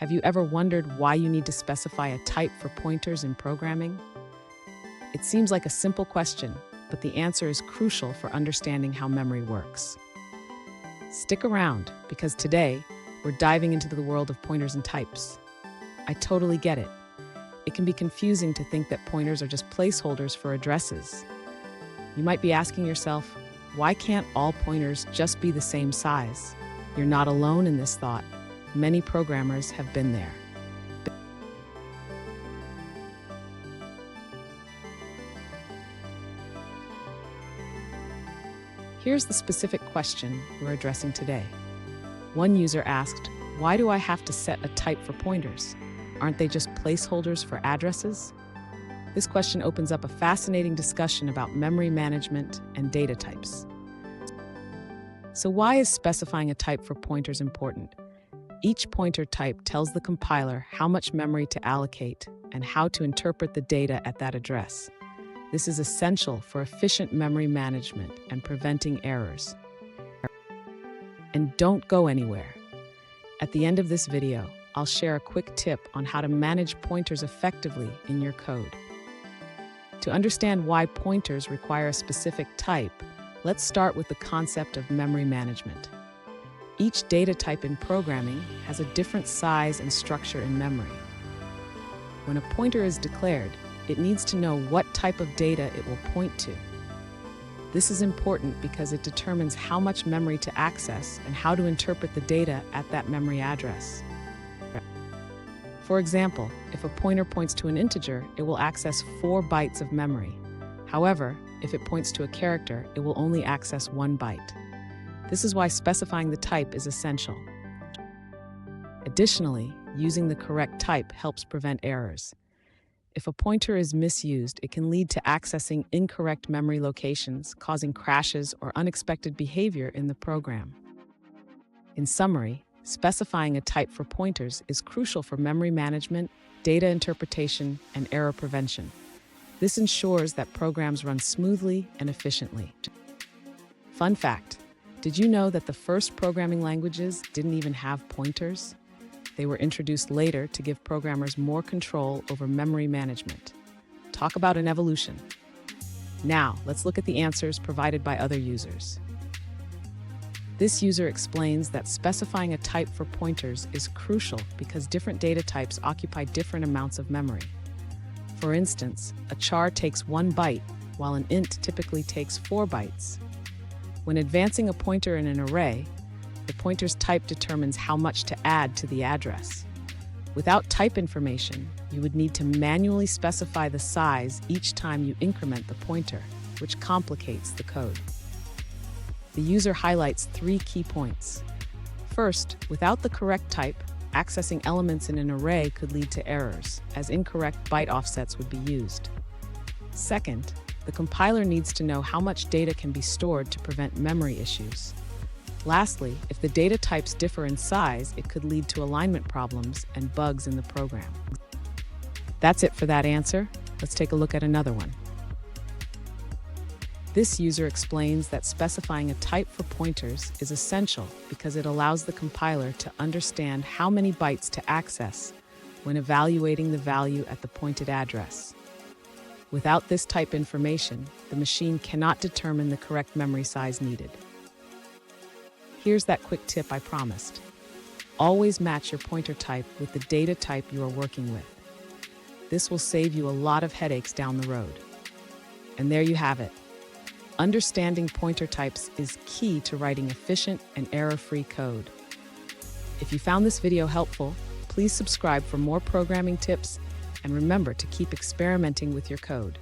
Have you ever wondered why you need to specify a type for pointers in programming? It seems like a simple question, but the answer is crucial for understanding how memory works. Stick around, because today, we're diving into the world of pointers and types. I totally get it. It can be confusing to think that pointers are just placeholders for addresses. You might be asking yourself, why can't all pointers just be the same size? You're not alone in this thought. Many programmers have been there. Here's the specific question we're addressing today. One user asked, why do I have to set a type for pointers? Aren't they just placeholders for addresses? This question opens up a fascinating discussion about memory management and data types. So why is specifying a type for pointers important? Each pointer type tells the compiler how much memory to allocate and how to interpret the data at that address. This is essential for efficient memory management and preventing errors. And don't go anywhere. At the end of this video, I'll share a quick tip on how to manage pointers effectively in your code. To understand why pointers require a specific type, let's start with the concept of memory management. Each data type in programming has a different size and structure in memory. When a pointer is declared, it needs to know what type of data it will point to. This is important because it determines how much memory to access and how to interpret the data at that memory address. For example, if a pointer points to an integer, it will access 4 bytes of memory. However, if it points to a character, it will only access 1 byte. This is why specifying the type is essential. Additionally, using the correct type helps prevent errors. If a pointer is misused, it can lead to accessing incorrect memory locations, causing crashes or unexpected behavior in the program. In summary, specifying a type for pointers is crucial for memory management, data interpretation, and error prevention. This ensures that programs run smoothly and efficiently. Fun fact, did you know that the first programming languages didn't even have pointers? They were introduced later to give programmers more control over memory management. Talk about an evolution. Now, let's look at the answers provided by other users. This user explains that specifying a type for pointers is crucial because different data types occupy different amounts of memory. For instance, a char takes 1 byte, while an int typically takes 4 bytes. When advancing a pointer in an array, the pointer's type determines how much to add to the address. Without type information, you would need to manually specify the size each time you increment the pointer, which complicates the code. The user highlights 3 key points. First, without the correct type, accessing elements in an array could lead to errors, as incorrect byte offsets would be used. Second, the compiler needs to know how much data can be stored to prevent memory issues. Lastly, if the data types differ in size, it could lead to alignment problems and bugs in the program. That's it for that answer. Let's take a look at another one. This user explains that specifying a type for pointers is essential because it allows the compiler to understand how many bytes to access when evaluating the value at the pointed address. Without this type information, the machine cannot determine the correct memory size needed. Here's that quick tip I promised. Always match your pointer type with the data type you are working with. This will save you a lot of headaches down the road. And there you have it. Understanding pointer types is key to writing efficient and error-free code. If you found this video helpful, please subscribe for more programming tips and remember to keep experimenting with your code.